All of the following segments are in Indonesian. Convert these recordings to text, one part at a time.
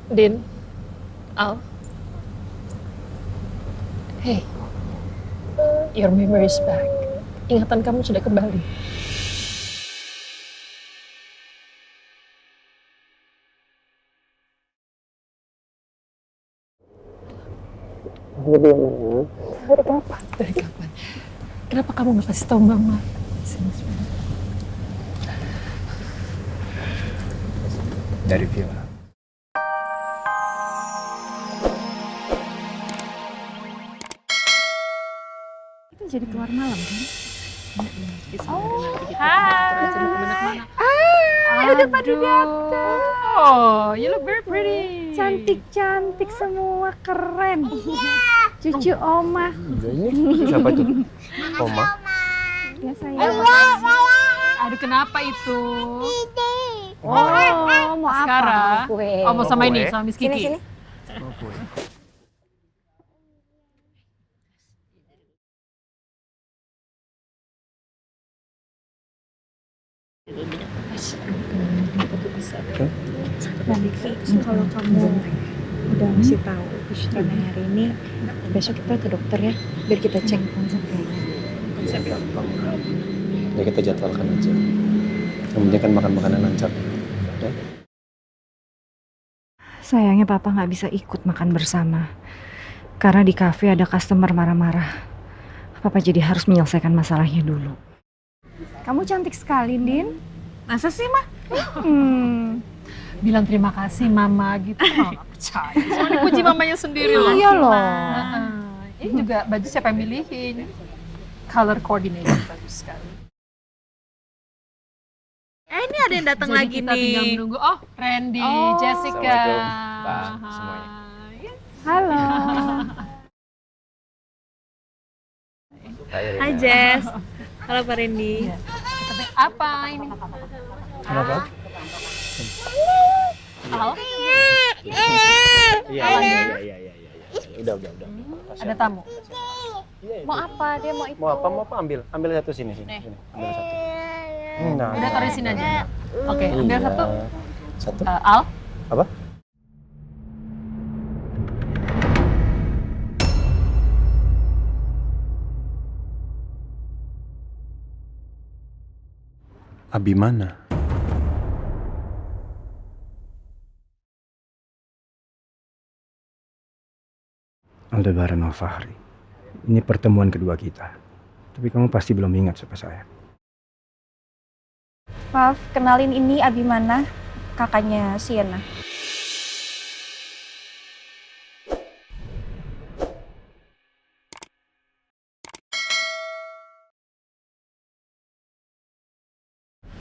Din, Al, hey, your memory is back. Ingatan kamu sudah kembali. Dari kapan? Dari kapan? Kenapa kamu nggak kasih tahu Mama? Sini. Dari Villa. Kita jadi keluar malam kan? Udah pada datang. Oh, you look very pretty. Cantik-cantik semua, keren. Cucu Oma. Ini siapa tuh? Oma? Ya sayang. Aduh, kenapa itu? Oh, mau apa? Sekarang, Kue. oh mau sama Kue. ini, sama Miss Kiki. Sini. Oh, kue. Nanti kalau kamu udah ngasih tahu kesulitan hari ini, besok kita ke dokter ya, biar kita cek konsepnya. Ya kita jadwalkan aja. Yang penting kan makan makanan lancar. Ya? Sayangnya Papa nggak bisa ikut makan bersama, karena di kafe ada customer marah-marah. Papa jadi harus menyelesaikan masalahnya dulu. Kamu cantik sekali, Din. Masa sih, Ma? Bilang terima kasih, Mama, gitu. Oh, gak percaya. Soalnya dipuji mamanya sendiri loh. Iya loh. Ini juga baju siapa yang milihin? Color coordinator bagus sekali. Ini ada yang datang Jadi lagi kita nih. tinggal menunggu. Oh, Randy, Oh. Jessica. Assalamualaikum, Pak, semuanya. Hai. Halo. Hai Jess. Halo Pak Randy. Iya. Kita tanya apa ini? Kenapa? Al, Iya. Udah. ada tamu. Mau apa? Dia mau itu. Mau apa? Ambil satu sini. Ambil satu. Nah. Udah taruh di sini aja. Oke, ambil Iya. satu. Satu. Al, Apa? Abi mana? Aldebaran Alfahri. Ini pertemuan kedua kita. Tapi kamu pasti belum ingat siapa saya. Maaf, kenalin ini Abimana, kakaknya Sienna.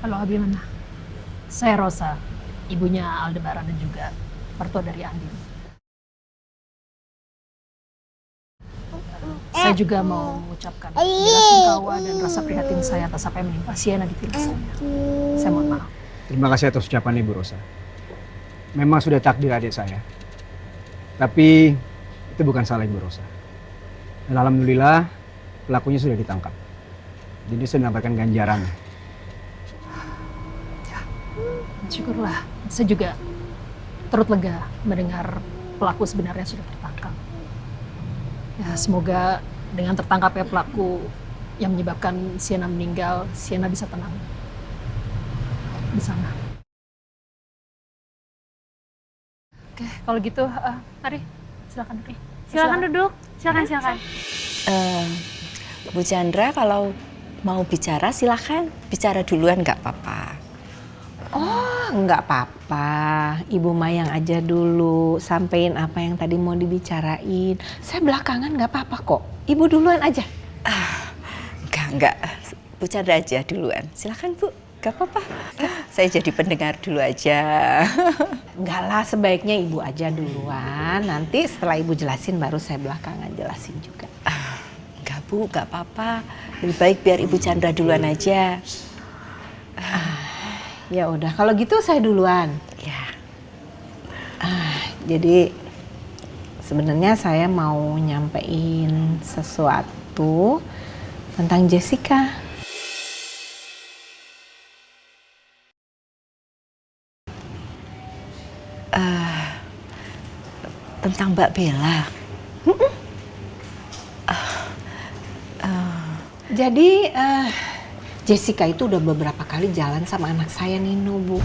halo Abimana. Saya Rosa, ibunya Aldebaran dan juga mertua dari Andin. Saya juga mau mengucapkan bela sungkawa dan rasa prihatin saya atas apa yang menimpa Sienna di villa saya. Saya mohon maaf. Terima kasih atas ucapan Ibu Rosa. Memang sudah takdir adik saya. Tapi itu bukan salah Ibu Rosa. Dan alhamdulillah pelakunya sudah ditangkap. Jadi sudah mendapatkan ganjaran. Syukurlah, saya juga turut lega mendengar pelaku sebenarnya sudah tertangkap. Ya, semoga dengan tertangkapnya pelaku yang menyebabkan Sienna meninggal, Sienna bisa tenang di sana. Oke, kalau gitu, mari silakan duduk. Silakan duduk. Silakan. Bu Chandra kalau mau bicara silakan bicara duluan nggak apa-apa. Oh, nggak apa-apa. Ibu Mayang aja dulu, sampein apa yang tadi mau dibicarain. Saya belakangan nggak apa-apa kok. Ibu duluan aja. Enggak. Bu Chandra aja duluan. Silakan Bu, nggak apa-apa. Saya jadi pendengar dulu aja. Enggak lah, sebaiknya ibu aja duluan. Nanti setelah ibu jelasin baru saya belakangan jelasin juga. Enggak Bu, nggak apa-apa. Lebih baik biar Ibu Chandra duluan aja. Ya udah, kalau gitu saya duluan. Ya. Jadi sebenarnya saya mau nyampein sesuatu tentang Jessica. Tentang Mbak Bella. Jadi Jessica itu udah beberapa kali jalan sama anak saya Nino, Bu.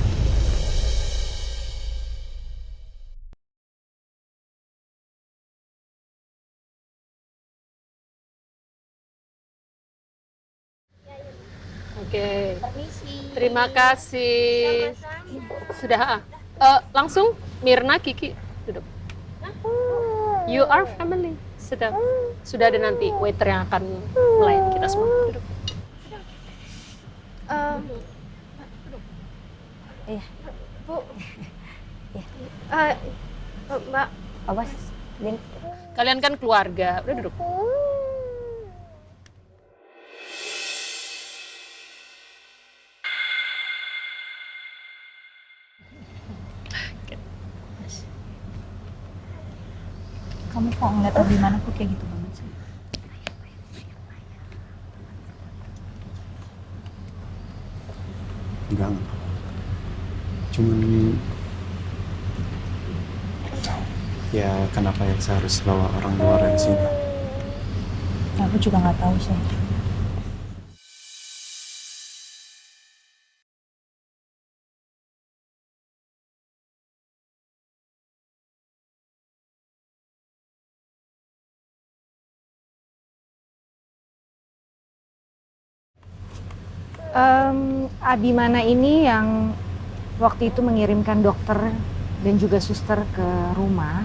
Oke. Terima kasih. Sudah. Langsung Mirna, Kiki duduk. You are family. Sudah ada nanti waiter yang akan melayani kita semua. Duduk. Iya. Bu. Mbak, Awas. Din. Kalian kan keluarga. Udah duduk. Kamu kok ngeliat Abimana kok kayak gitu banget sih? Enggak. Cuman ya kenapa Elsa harus bawa orang luar di sini? Aku juga nggak tahu sih. Abimana ini yang waktu itu mengirimkan dokter dan juga suster ke rumah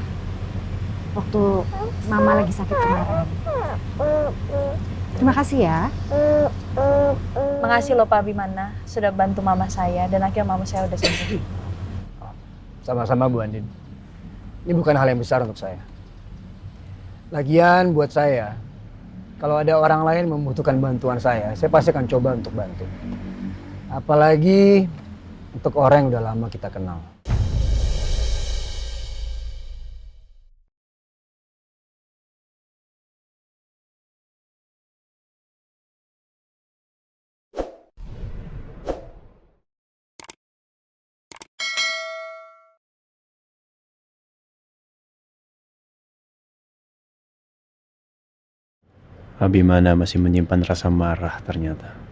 waktu mama lagi sakit kemarin. Terima kasih ya. Makasih loh Pak Abimana sudah bantu mama saya dan akhirnya mama saya udah sembuh. Sama-sama Bu Andin. Ini bukan hal yang besar untuk saya. Lagian buat saya, kalau ada orang lain membutuhkan bantuan saya pasti akan coba untuk bantu. Apalagi untuk orang yang udah lama kita kenal. Abimana masih menyimpan rasa marah ternyata.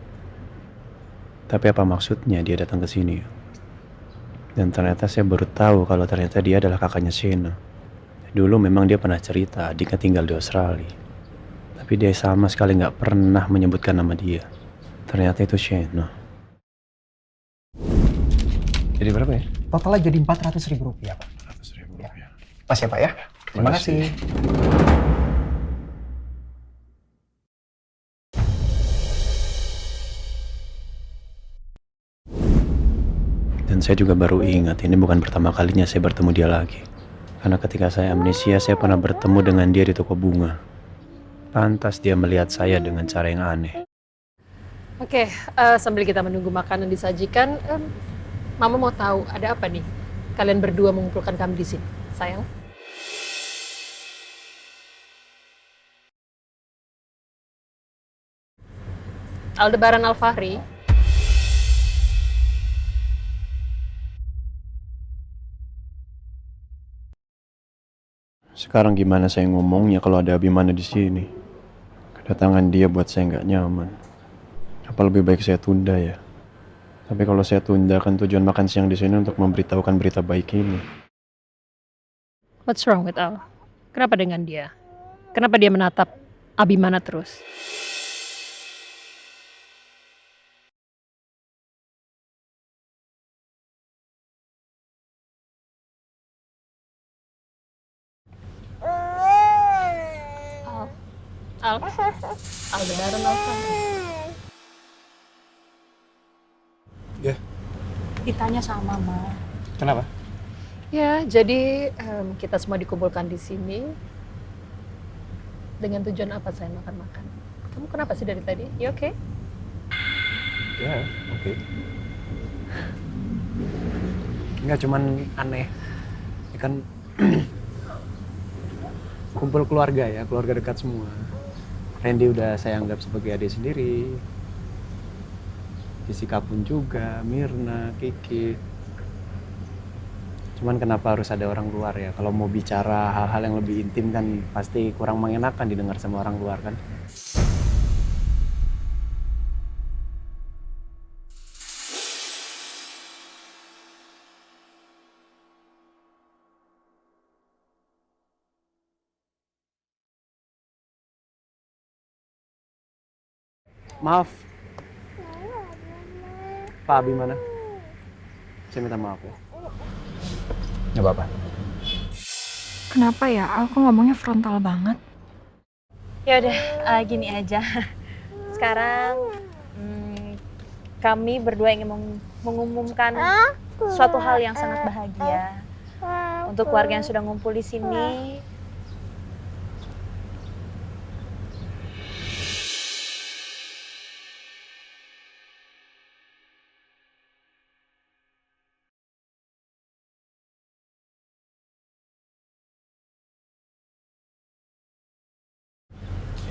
Tapi apa maksudnya dia datang ke sini? Dan ternyata saya baru tahu kalau ternyata dia adalah kakaknya Shena. Dulu memang dia pernah cerita adiknya tinggal di Australia. Tapi dia sama sekali nggak pernah menyebutkan nama dia. Ternyata itu Shena. Jadi berapa ya? Totalnya jadi Rp400.000 Pak. Rp400.000 ya. Pas ya Pak ya. Terima kasih. Dan saya juga baru ingat ini bukan pertama kalinya saya bertemu dia lagi. Karena ketika saya amnesia saya pernah bertemu dengan dia di toko bunga. Pantas dia melihat saya dengan cara yang aneh. Oke, sambil kita menunggu makanan disajikan, Mama mau tahu ada apa nih? Kalian berdua mengumpulkan kami di sini, sayang. Aldebaran Alfahri. Sekarang gimana saya ngomongnya kalau ada Abimana di sini? Kedatangan dia buat saya nggak nyaman. Apa lebih baik saya tunda ya? Tapi kalau saya tunda kan tujuan makan siang di sini untuk memberitahukan berita baik ini. What's wrong with Al? Kenapa dengan dia? Kenapa dia menatap Abimana terus? Aldebaran Alfahri. Ya. Ditanya sama Mama. Kenapa? Ya, jadi kita semua dikumpulkan di sini dengan tujuan apa saya makan-makan. Kamu kenapa sih dari tadi? You okay? Ya, oke. Enggak, cuman aneh. Ya kan kumpul keluarga ya, keluarga dekat semua. Randy udah saya anggap sebagai adik sendiri. Jessica pun juga, Mirna, Kiki. Cuman kenapa harus ada orang luar ya? Kalau mau bicara hal-hal yang lebih intim kan pasti kurang mengenakan didengar sama orang luar kan? Maaf, Pak Abi mana? Saya minta maaf ya. Nggak apa-apa. Kenapa ya? Aku ngomongnya frontal banget. Ya udah, gini aja. Sekarang kami berdua ingin mengumumkan suatu hal yang sangat bahagia untuk keluarga yang sudah ngumpul di sini.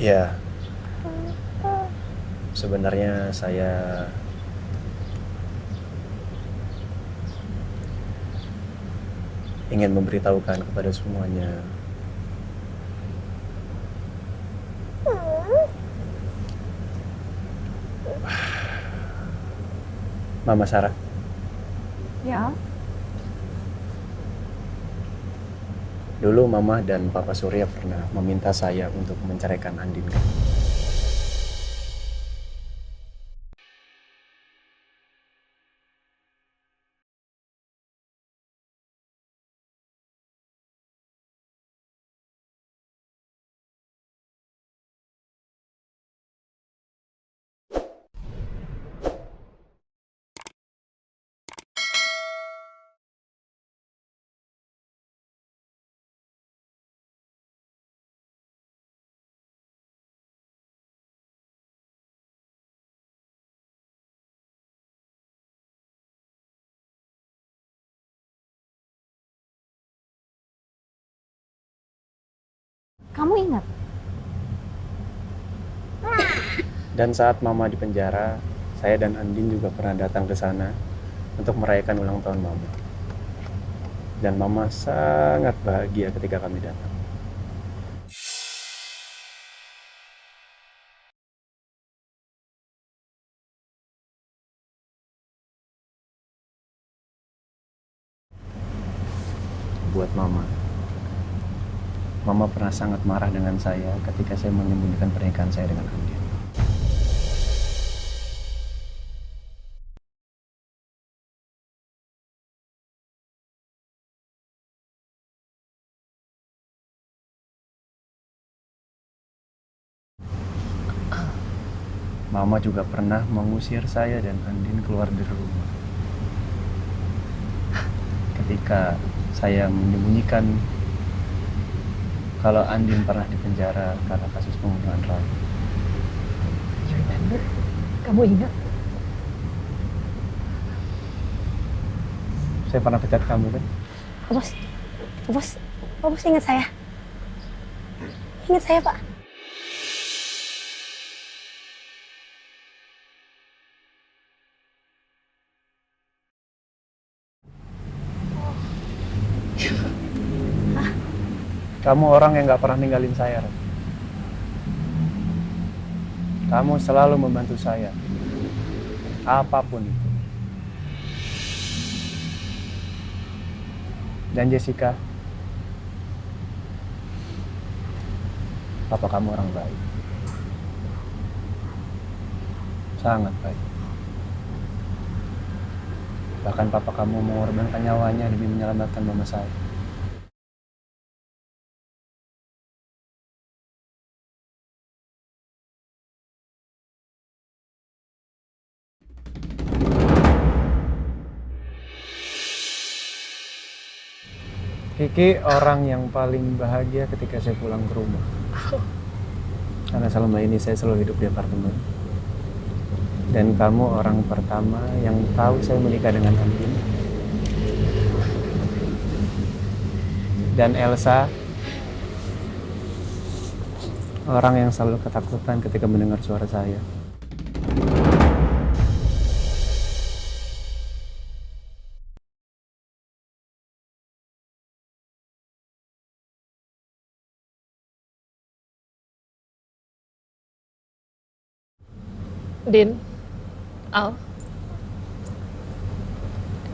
Ya, sebenarnya saya ingin memberitahukan kepada semuanya Mama Sarah. Ya. Dulu Mama dan Papa Surya pernah meminta saya untuk menceraikan Andin. Kamu ingat? Dan saat Mama di penjara, saya dan Andin juga pernah datang ke sana untuk merayakan ulang tahun Mama. Dan Mama sangat bahagia ketika kami datang. Buat Mama pernah sangat marah dengan saya ketika saya menyembunyikan pernikahan saya dengan Andin. Mama juga pernah mengusir saya dan Andin keluar dari rumah. Ketika saya menyembunyikan kalau Andin pernah dipenjara karena kasus pembunuhan Roy. You remember? Kamu ingat? Saya pernah pecat kamu kan? Pak Bos ingat saya? Ingat saya, Pak? Kamu orang yang gak pernah ninggalin saya, Ren. Kamu selalu membantu saya. Apapun itu. Dan Jessica, papa kamu orang baik. Sangat baik. Bahkan papa kamu mengorbankan nyawanya demi menyelamatkan mama saya. Kiki orang yang paling bahagia ketika saya pulang ke rumah. Karena selama ini saya selalu hidup di apartemen. Dan kamu orang pertama yang tahu saya menikah dengan Andin. Dan Elsa, orang yang selalu ketakutan ketika mendengar suara saya. Din, Al.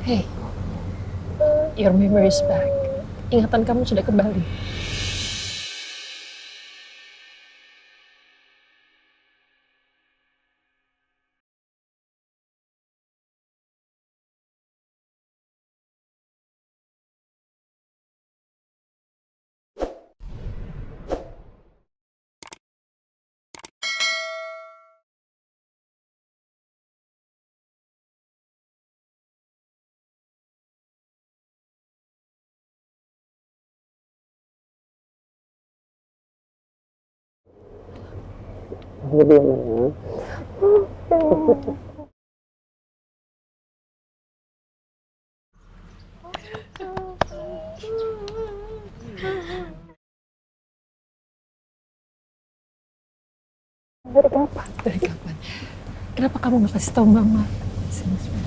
Hey, your memory is back. Ingatan kamu sudah kembali. Dari kapan? Kenapa kamu nggak kasih tahu Mama? Sini, sini.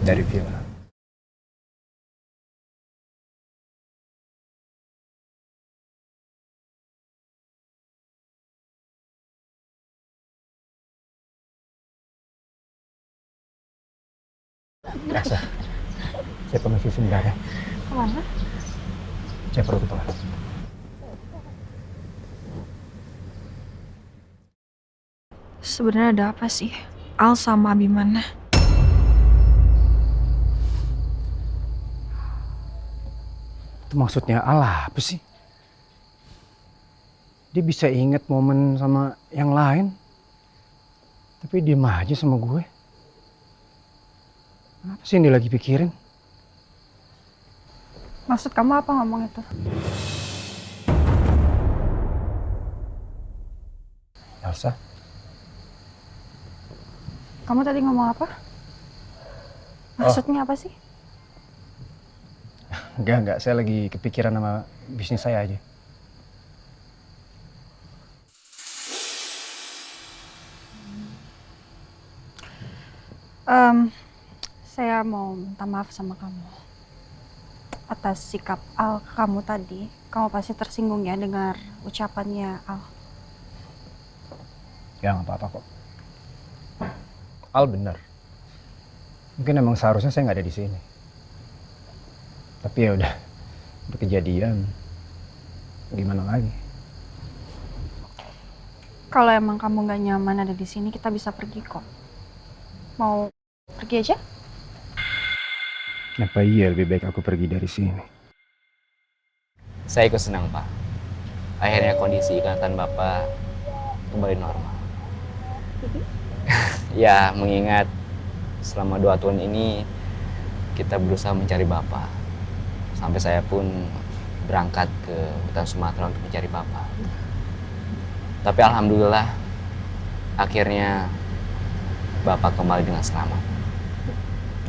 Dari villa. Elsa, saya permisi sebentar ya. Kemana? Saya perlu ke toilet. Sebenarnya ada apa sih? Al sama Abimana. Itu maksudnya Allah apa sih? Dia bisa inget momen sama yang lain, tapi diem aja sama gue. Apa sih yang dia lagi pikirin? Maksud kamu apa ngomong itu? Elsa? Kamu tadi ngomong apa? Maksudnya apa sih? Enggak. Saya lagi kepikiran sama bisnis saya aja. Saya mau minta maaf sama kamu atas sikap Al ke kamu tadi. Kamu pasti tersinggung ya dengar ucapannya Al. Ya nggak apa-apa kok. Al benar. Mungkin emang seharusnya saya nggak ada di sini. Tapi ya udah kejadian. Gimana lagi? Kalau emang kamu nggak nyaman ada di sini, kita bisa pergi kok. Mau pergi aja? Kenapa iya lebih baik aku pergi dari sini? Saya ikut senang, Pak. Akhirnya kondisi ikatan Bapak kembali normal. Ya, mengingat selama 2 tahun ini kita berusaha mencari Bapak. Sampai saya pun berangkat ke hutan Sumatera untuk mencari Bapak. Tapi alhamdulillah akhirnya Bapak kembali dengan selamat.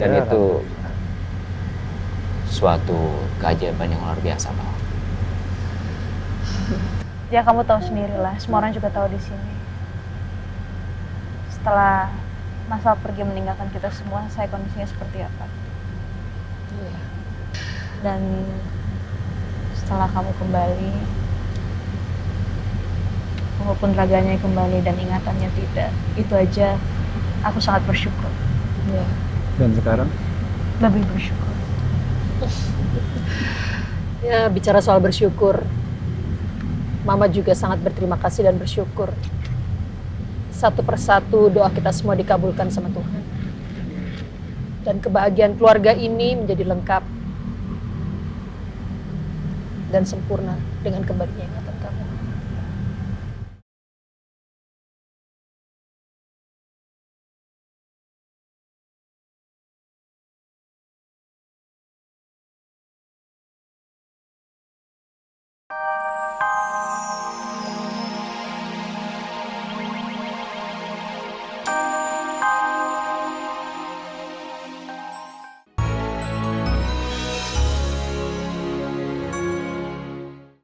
Dan Ya, itu suatu keajaiban yang luar biasa, Pak. Ya kamu tahu sendirilah, semua orang juga tahu di sini. Setelah Mas Al pergi meninggalkan kita semua, saya kondisinya seperti apa. Iya. Dan setelah kamu kembali, walaupun raganya kembali dan ingatannya tidak, itu aja aku sangat bersyukur. Iya. Dan sekarang? Lebih bersyukur. Ya, bicara soal bersyukur, Mama juga sangat berterima kasih dan bersyukur. Satu persatu doa kita semua dikabulkan sama Tuhan. Dan kebahagiaan keluarga ini menjadi lengkap dan sempurna dengan kembalinya.